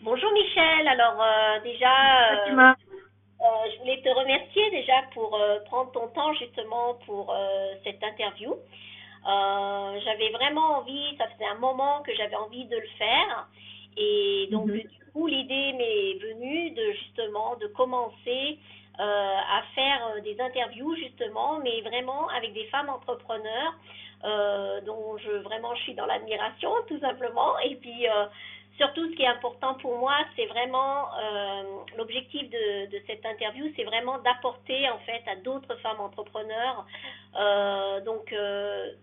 Bonjour Michel, alors déjà, Fatima. je voulais te remercier déjà pour prendre ton temps justement pour cette interview. J'avais vraiment envie, ça faisait un moment que j'avais envie de le faire et donc Mhm. du coup l'idée m'est venue de justement de commencer à faire des interviews justement, mais vraiment avec des femmes entrepreneurs dont vraiment je suis dans l'admiration tout simplement et puis surtout, ce qui est important pour moi, c'est vraiment l'objectif de cette interview, c'est vraiment d'apporter en fait à d'autres femmes entrepreneurs,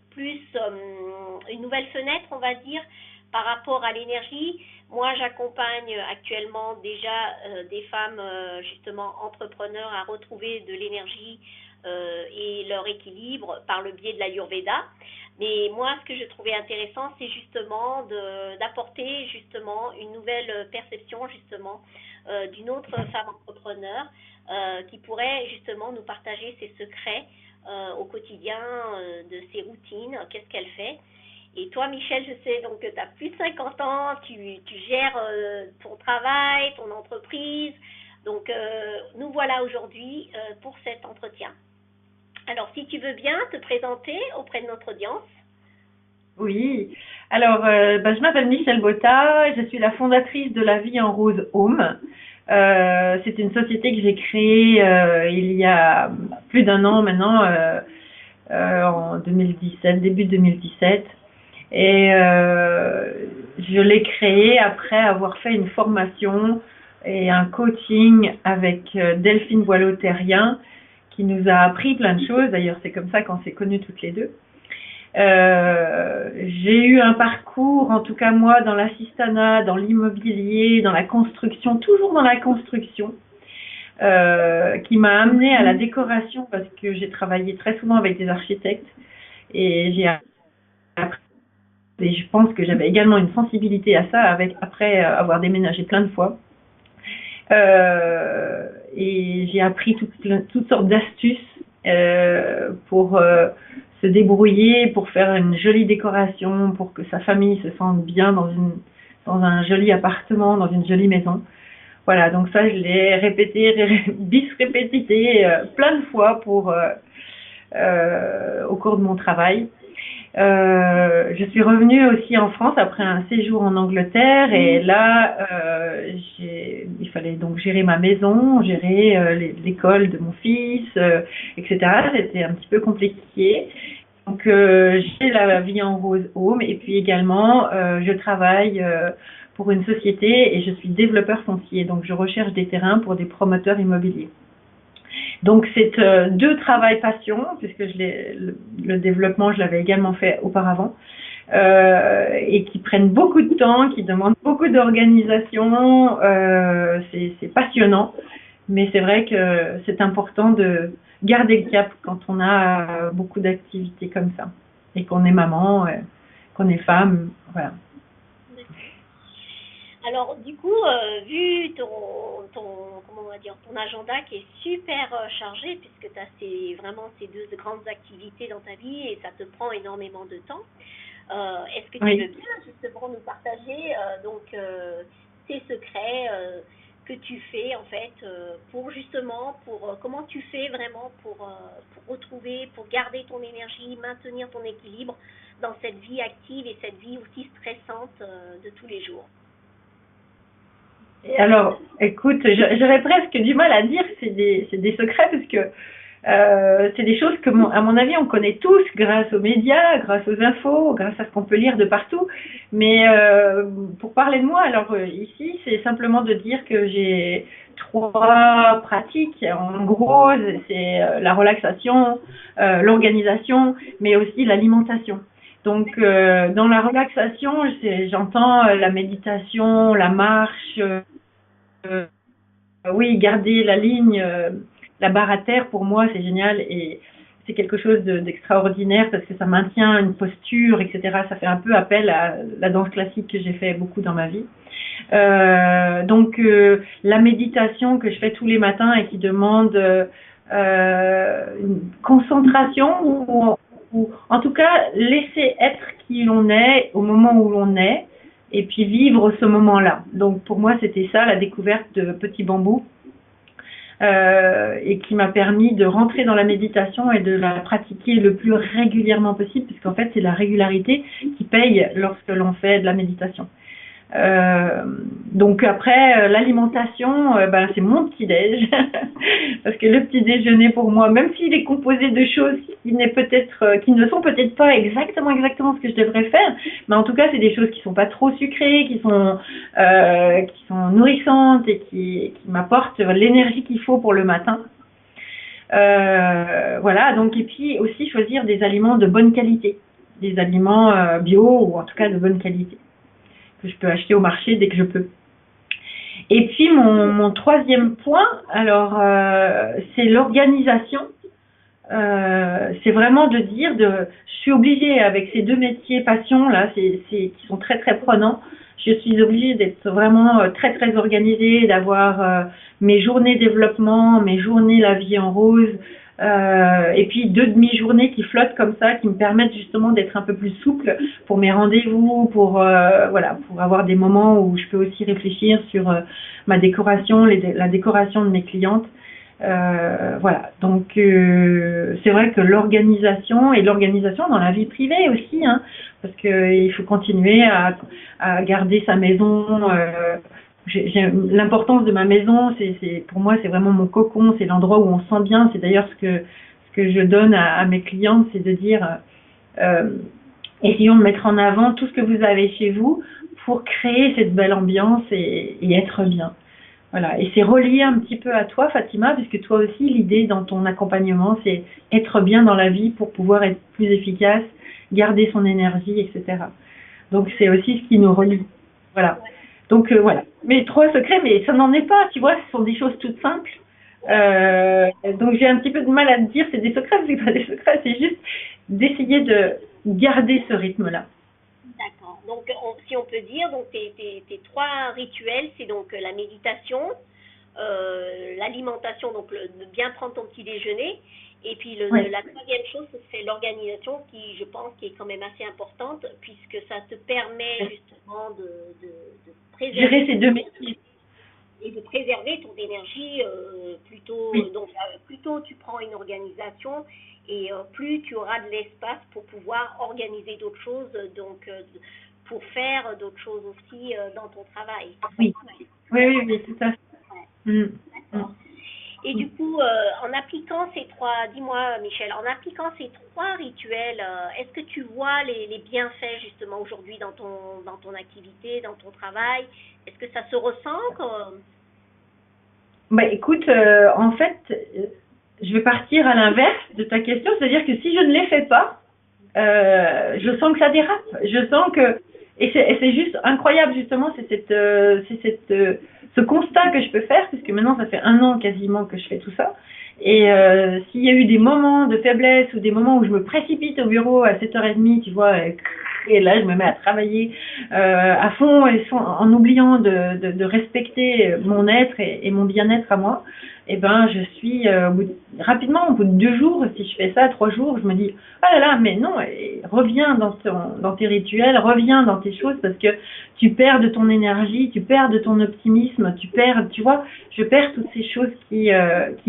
plus une nouvelle fenêtre, on va dire, par rapport à l'énergie. Moi, j'accompagne actuellement déjà des femmes justement entrepreneurs à retrouver de l'énergie et leur équilibre par le biais de l'Ayurveda. Mais moi, ce que je trouvais intéressant, c'est justement d'apporter justement une nouvelle perception justement d'une autre femme entrepreneur qui pourrait justement nous partager ses secrets au quotidien de ses routines, qu'est-ce qu'elle fait. Et toi, Michel, je sais donc que tu as plus de 50 ans, tu gères ton travail, ton entreprise. Donc, nous voilà aujourd'hui pour cet entretien. Alors, si tu veux bien te présenter auprès de notre audience. Oui. Alors, je m'appelle Michel Botta, je suis la fondatrice de La Vie en Rose Home. C'est une société que j'ai créée il y a plus d'un an maintenant, en 2017, début 2017. Et je l'ai créée après avoir fait une formation et un coaching avec Delphine Boileau-Terrien, qui nous a appris plein de choses. D'ailleurs, c'est comme ça qu'on s'est connues toutes les deux. J'ai eu un parcours, en tout cas moi, dans l'assistanat, dans l'immobilier, dans la construction, toujours dans la construction, qui m'a amené à la décoration parce que j'ai travaillé très souvent avec des architectes et j'ai appris, et je pense que j'avais également une sensibilité à ça après avoir déménagé plein de fois. Et j'ai appris toutes sortes d'astuces pour se débrouiller, pour faire une jolie décoration, pour que sa famille se sente bien dans un joli appartement, dans une jolie maison. Voilà, donc ça, je l'ai répété, bis répétité plein de fois au cours de mon travail. Je suis revenue aussi en France après un séjour en Angleterre et là, il fallait donc gérer ma maison, gérer l'école de mon fils, etc. C'était un petit peu compliqué. Donc, j'ai la vie en rose home et puis également, je travaille pour une société et je suis développeur foncier. Donc, je recherche des terrains pour des promoteurs immobiliers. Donc c'est deux travails passion, puisque le développement, je l'avais également fait auparavant, et qui prennent beaucoup de temps, qui demandent beaucoup d'organisation. C'est passionnant, mais c'est vrai que c'est important de garder le cap quand on a beaucoup d'activités comme ça, et qu'on est maman, qu'on est femme, voilà. Alors, du coup, vu comment on va dire, ton agenda qui est super chargé, puisque tu as vraiment ces deux grandes activités dans ta vie et ça te prend énormément de temps, est-ce que tu veux Oui. bien justement nous partager tes secrets que tu fais en fait pour comment tu fais vraiment pour retrouver, pour garder ton énergie, maintenir ton équilibre dans cette vie active et cette vie aussi stressante de tous les jours. Alors, écoute, j'aurais presque du mal à dire que c'est des secrets parce que c'est des choses que, à mon avis, on connaît tous grâce aux médias, grâce aux infos, grâce à ce qu'on peut lire de partout. Mais pour parler de moi, alors ici, c'est simplement de dire que j'ai trois pratiques. En gros, c'est la relaxation, l'organisation, mais aussi l'alimentation. Donc, dans la relaxation, j'entends la méditation, la marche, euh, oui, garder la ligne, la barre à terre, pour moi, c'est génial et c'est quelque chose d'extraordinaire parce que ça maintient une posture, etc. Ça fait un peu appel à la danse classique que j'ai fait beaucoup dans ma vie. La méditation que je fais tous les matins et qui demande une concentration ou en tout cas laisser être qui l'on est au moment où l'on est, et puis vivre ce moment-là. Donc pour moi, c'était ça, la découverte de Petit Bambou, et qui m'a permis de rentrer dans la méditation et de la pratiquer le plus régulièrement possible, puisqu'en fait, c'est la régularité qui paye lorsque l'on fait de la méditation. Euh, donc après l'alimentation, ben, c'est mon petit déj parce que le petit déjeuner pour moi, même s'il est composé de choses qui ne sont peut-être pas exactement ce que je devrais faire, mais en tout cas c'est des choses qui sont pas trop sucrées, qui sont nourrissantes et qui m'apportent l'énergie qu'il faut pour le matin. Voilà, donc et puis aussi choisir des aliments de bonne qualité, des aliments bio ou en tout cas de bonne qualité, que je peux acheter au marché dès que je peux. Et puis mon troisième point, alors c'est l'organisation. C'est vraiment de dire je suis obligée avec ces deux métiers passion là, qui sont très très prenants. Je suis obligée d'être vraiment très très organisée, d'avoir mes journées développement, mes journées la vie en rose, et puis 2 demi-journées qui flottent comme ça, qui me permettent justement d'être un peu plus souple pour mes rendez-vous, pour voilà, pour avoir des moments où je peux aussi réfléchir sur ma décoration, la décoration de mes clientes. Voilà, donc c'est vrai que l'organisation dans la vie privée aussi, hein, parce que il faut continuer à garder sa maison. L'importance de ma maison, pour moi c'est vraiment mon cocon, c'est l'endroit où on se sent bien. C'est d'ailleurs ce que je donne à mes clientes, c'est de dire essayons de mettre en avant tout ce que vous avez chez vous pour créer cette belle ambiance et être bien. Voilà, et c'est relié un petit peu à toi, Fatima, puisque toi aussi, l'idée dans ton accompagnement, c'est être bien dans la vie pour pouvoir être plus efficace, garder son énergie, etc. Donc c'est aussi ce qui nous relie. Voilà. Donc voilà. Mes 3 secrets, mais ça n'en est pas, tu vois, ce sont des choses toutes simples. Donc j'ai un petit peu de mal à te dire, c'est des secrets, c'est pas des secrets, c'est juste d'essayer de garder ce rythme-là. D'accord. Donc, si on peut dire, donc tes 3 rituels, c'est donc la méditation, l'alimentation, donc de bien prendre ton petit déjeuner, et puis la troisième chose, c'est l'organisation qui, je pense, qui est quand même assez importante, puisque ça te permet justement de préserver gérer ces deux métiers. Et de préserver ton énergie plutôt. Oui. Donc, plutôt tu prends une organisation et plus tu auras de l'espace pour pouvoir organiser d'autres choses, donc pour faire d'autres choses aussi dans ton travail. Oui, oui, tout à fait. Ouais. D'accord. Et du coup, en appliquant dis-moi Michel, en appliquant ces 3 rituels, est-ce que tu vois les bienfaits justement aujourd'hui dans ton activité, dans ton travail? Est-ce que ça se ressent Bah écoute, en fait, je vais partir à l'inverse de ta question, c'est-à-dire que si je ne les fais pas, je sens que ça dérape. Je sens que et c'est juste incroyable justement, ce constat que je peux faire, puisque maintenant ça fait 1 an quasiment que je fais tout ça. Et s'il y a eu des moments de faiblesse ou des moments où je me précipite au bureau à 7h30, tu vois, et là je me mets à travailler à fond et en oubliant de respecter mon être et mon bien-être à moi, et ben je suis rapidement au bout de 2 jours, si je fais ça 3 jours, je me dis ah là là, mais non, reviens dans tes rituels, reviens dans tes choses, parce que tu perds de ton énergie, tu perds de ton optimisme, tu vois, je perds toutes ces choses qui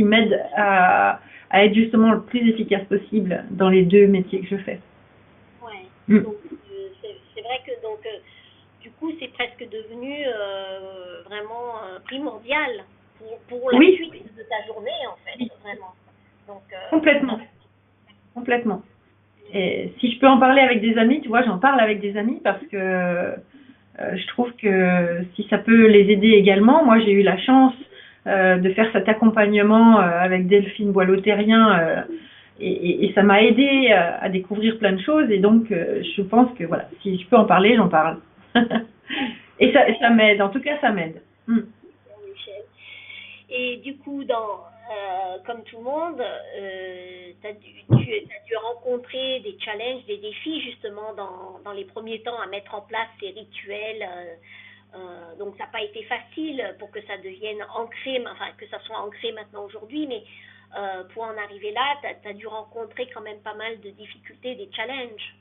m'aident à être justement le plus efficace possible dans les 2 métiers que je fais. Ouais. Donc c'est vrai que donc du coup c'est presque devenu vraiment primordial pour la suite de ta journée en fait, vraiment. Donc complètement. Et si je peux en parler avec des amis, tu vois, j'en parle avec des amis parce que je trouve que si ça peut les aider également, moi j'ai eu la chance de faire cet accompagnement avec Delphine Boileau-Terrien, et ça m'a aidé à découvrir plein de choses, et donc je pense que voilà, si je peux en parler, j'en parle. Et ça m'aide, en tout cas ça m'aide. Michel. Et du coup, comme tout le monde, tu as dû rencontrer des challenges, des défis justement dans les premiers temps à mettre en place ces rituels. Donc ça n'a pas été facile pour que ça devienne ancré, enfin que ça soit ancré maintenant aujourd'hui, mais pour en arriver là, tu as dû rencontrer quand même pas mal de difficultés, des challenges.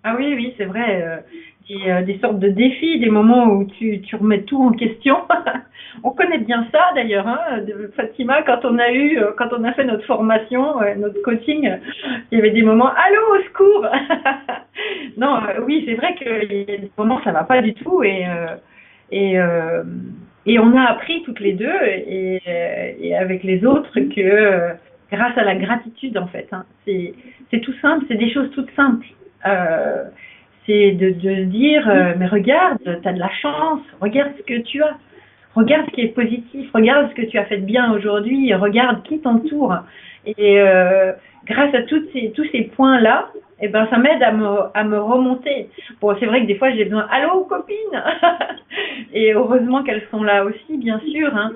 Ah oui, oui, c'est vrai. Des sortes de défis, des moments où tu remets tout en question. On connaît bien ça d'ailleurs, hein, Fatima, quand on a fait notre formation, notre coaching, il y avait des moments, allô, au secours. Non, oui, c'est vrai qu'il y a des moments ça va pas du tout et, euh, et on a appris toutes les deux et avec les autres que grâce à la gratitude en fait, hein, c'est tout simple, c'est des choses toutes simples. Euh, c'est de se dire, mais regarde, tu as de la chance, regarde ce que tu as, regarde ce qui est positif, regarde ce que tu as fait de bien aujourd'hui, regarde qui t'entoure. Et grâce à tous ces points-là, eh ben, ça m'aide à me remonter. Bon, c'est vrai que des fois, j'ai besoin, allô, copine. Et heureusement qu'elles sont là aussi, bien sûr. Hein.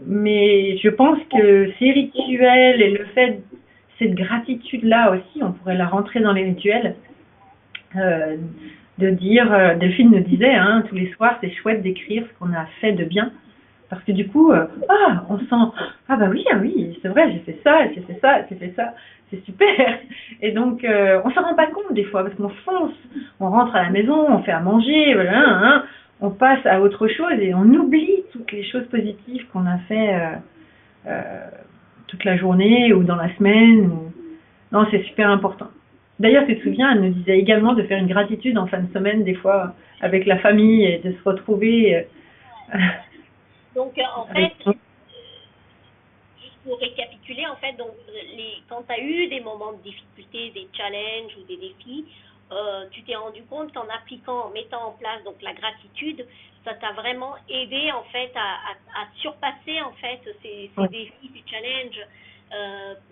Mais je pense que ces rituels et le fait, cette gratitude-là aussi, on pourrait la rentrer dans les rituels euh, de dire, Delphine nous disait, hein, tous les soirs, c'est chouette d'écrire ce qu'on a fait de bien. Parce que du coup, on sent, ah oui, c'est vrai, j'ai fait ça, j'ai fait ça, j'ai fait ça, c'est super. Et donc, on s'en rend pas compte des fois, parce qu'on fonce, on rentre à la maison, on fait à manger, voilà, hein, on passe à autre chose et on oublie toutes les choses positives qu'on a fait euh, toute la journée ou dans la semaine. Non, c'est super important. D'ailleurs, tu te souviens, elle nous disait également de faire une gratitude en fin de semaine, des fois, avec la famille, et de se retrouver Donc, en fait, avec... juste pour récapituler, en fait, donc, quand tu as eu des moments de difficulté, des challenges ou des défis, tu t'es rendu compte qu'en appliquant, en mettant en place donc la gratitude, ça t'a vraiment aidé en fait à surpasser en fait ces Ouais. défis, ces challenges,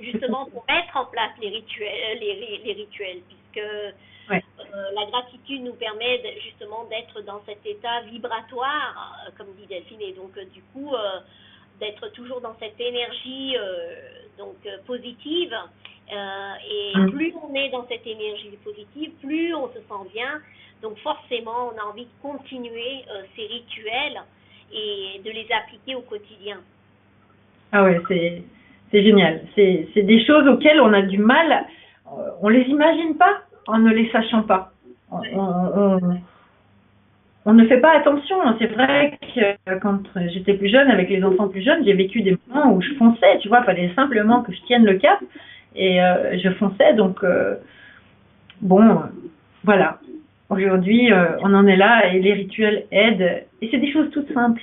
justement pour mettre en place les rituels, les rituels, puisque Ouais. la gratitude nous permet justement d'être dans cet état vibratoire, comme dit Delphine, et donc du coup d'être toujours dans cette énergie positive. Et plus on est dans cette énergie positive, plus on se sent bien. Donc forcément, on a envie de continuer ces rituels et de les appliquer au quotidien. Ah ouais, c'est génial. C'est des choses auxquelles on a du mal, on les imagine pas en ne les sachant pas. On ne fait pas attention. C'est vrai que quand j'étais plus jeune, avec les enfants plus jeunes, j'ai vécu des moments où je fonçais, tu vois, il fallait simplement que je tienne le cap et je fonçais. Donc, bon, voilà. Aujourd'hui, on en est là et les rituels aident. Et c'est des choses toutes simples.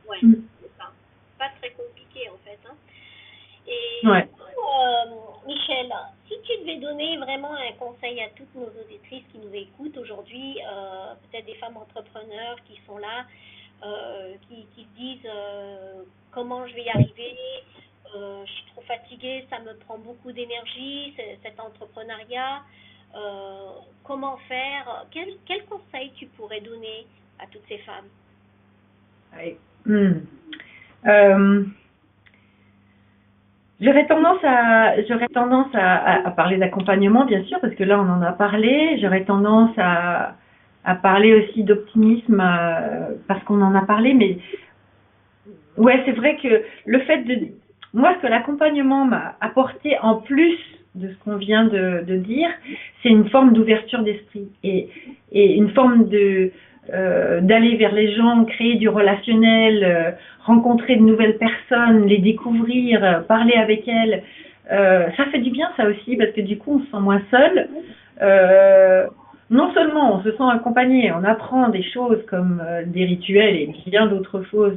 Ouais, Mm. c'est ça. Pas très compliqué en fait. Hein. Et Ouais. du coup, Michel, si tu devais donner vraiment un conseil à toutes nos auditrices qui nous écoutent aujourd'hui, peut-être des femmes entrepreneurs qui sont là, qui se disent comment je vais y arriver, je suis trop fatiguée, ça me prend beaucoup d'énergie, cet entrepreneuriat, comment faire, quel conseil tu pourrais donner à toutes ces femmes? Ouais. Mm. Euh, j'aurais tendance à parler d'accompagnement, bien sûr, parce que là, on en a parlé. J'aurais tendance à parler aussi d'optimisme, parce qu'on en a parlé. Mais ouais, c'est vrai que le fait de... Moi, ce que l'accompagnement m'a apporté en plus de ce qu'on vient de dire, c'est une forme d'ouverture d'esprit et une forme d'aller vers les gens, créer du relationnel, rencontrer de nouvelles personnes, les découvrir, parler avec elles. Ça fait du bien ça aussi parce que du coup on se sent moins seul. Euh, non seulement on se sent accompagné, on apprend des choses comme des rituels et bien d'autres choses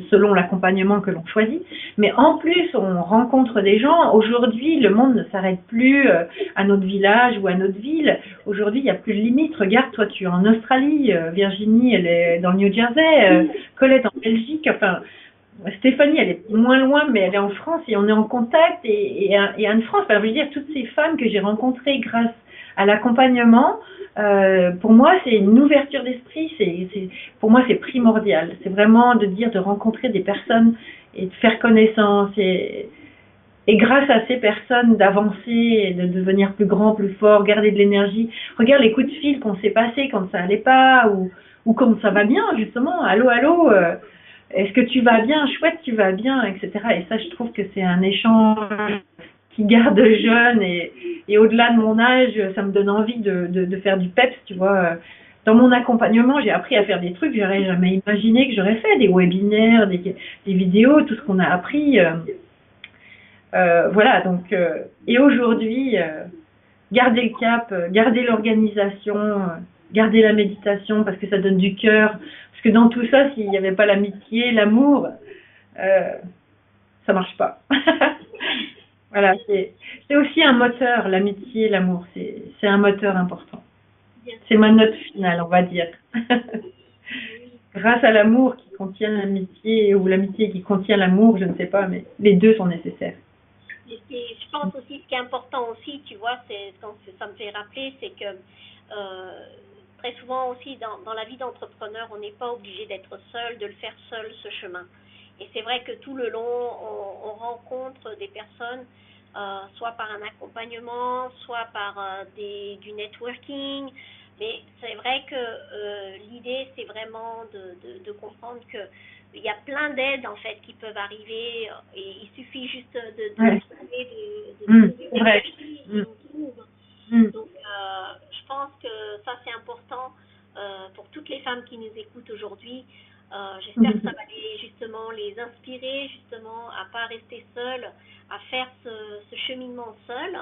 selon l'accompagnement que l'on choisit, mais en plus on rencontre des gens. Aujourd'hui, le monde ne s'arrête plus à notre village ou à notre ville. Aujourd'hui, il n'y a plus de limites. Regarde, toi tu es en Australie, Virginie elle est dans le New Jersey, Colette en Belgique, enfin Stéphanie, elle est moins loin, mais elle est en France et on est en contact. Et Anne-France, enfin, je veux dire, toutes ces femmes que j'ai rencontrées grâce à l'accompagnement, pour moi, c'est une ouverture d'esprit. Pour moi, c'est primordial. C'est vraiment de dire, de rencontrer des personnes et de faire connaissance. Et grâce à ces personnes, d'avancer et de devenir plus grand, plus fort, garder de l'énergie. Regarde les coups de fil qu'on s'est passés quand ça allait pas ou quand ça va bien, justement. Allô, allô. Est-ce que tu vas bien? Chouette, tu vas bien, etc. Et ça, je trouve que c'est un échange qui garde jeune et au-delà de mon âge, ça me donne envie de faire du peps, tu vois. Dans mon accompagnement, j'ai appris à faire des trucs que j'aurais jamais imaginé que j'aurais fait, des webinaires, des vidéos, tout ce qu'on a appris. Voilà, donc, et aujourd'hui, garder le cap, garder l'organisation, garder la méditation parce que ça donne du cœur. Parce que dans tout ça, s'il n'y avait pas l'amitié, l'amour, ça marche pas. Voilà, c'est aussi un moteur, l'amitié, l'amour, c'est un moteur important. C'est ma note finale, on va dire. Grâce à l'amour qui contient l'amitié ou l'amitié qui contient l'amour, je ne sais pas, mais les deux sont nécessaires. Je pense aussi, ce qui est important aussi, tu vois, ça me fait rappeler, c'est que très souvent aussi dans la vie d'entrepreneur, on n'est pas obligé d'être seul, de le faire seul, ce chemin. Et c'est vrai que tout le long, on rencontre des personnes, soit par un accompagnement, soit par du networking. Mais c'est vrai que l'idée, c'est vraiment de comprendre que il y a plein d'aides en fait qui peuvent arriver et il suffit juste de trouver c'est vrai. Donc je pense que ça c'est important pour toutes les femmes qui nous écoutent aujourd'hui. J'espère que ça va justement les inspirer justement à pas rester seules, à faire ce cheminement seul.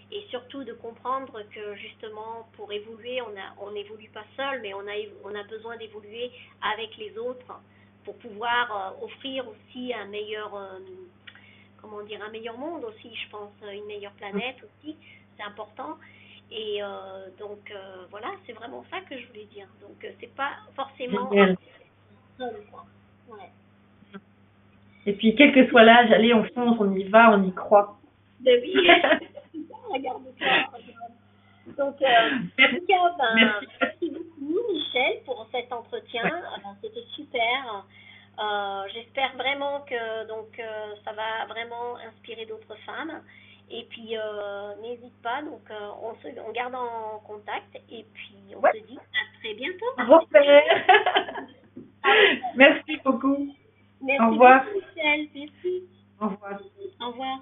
Et surtout de comprendre que justement pour évoluer, on n'évolue pas seul, mais on a besoin d'évoluer avec les autres pour pouvoir offrir aussi un meilleur, un meilleur monde aussi, je pense, une meilleure planète aussi, c'est important. Et donc voilà, c'est vraiment ça que je voulais dire. Donc c'est pas forcément seul, quoi. Ouais. Et puis quel que soit l'âge, allez, on fonce, on y va, on y croit. Ben oui. Regarde ça, regarde. Donc, merci beaucoup, Michel, pour cet entretien. C'était super. J'espère vraiment que ça va vraiment inspirer d'autres femmes. Et puis, n'hésite pas. Donc, on garde en contact. Et puis, on se dit à très bientôt. Merci beaucoup. Merci Au revoir. beaucoup, Michel. Merci. Au revoir. Au revoir.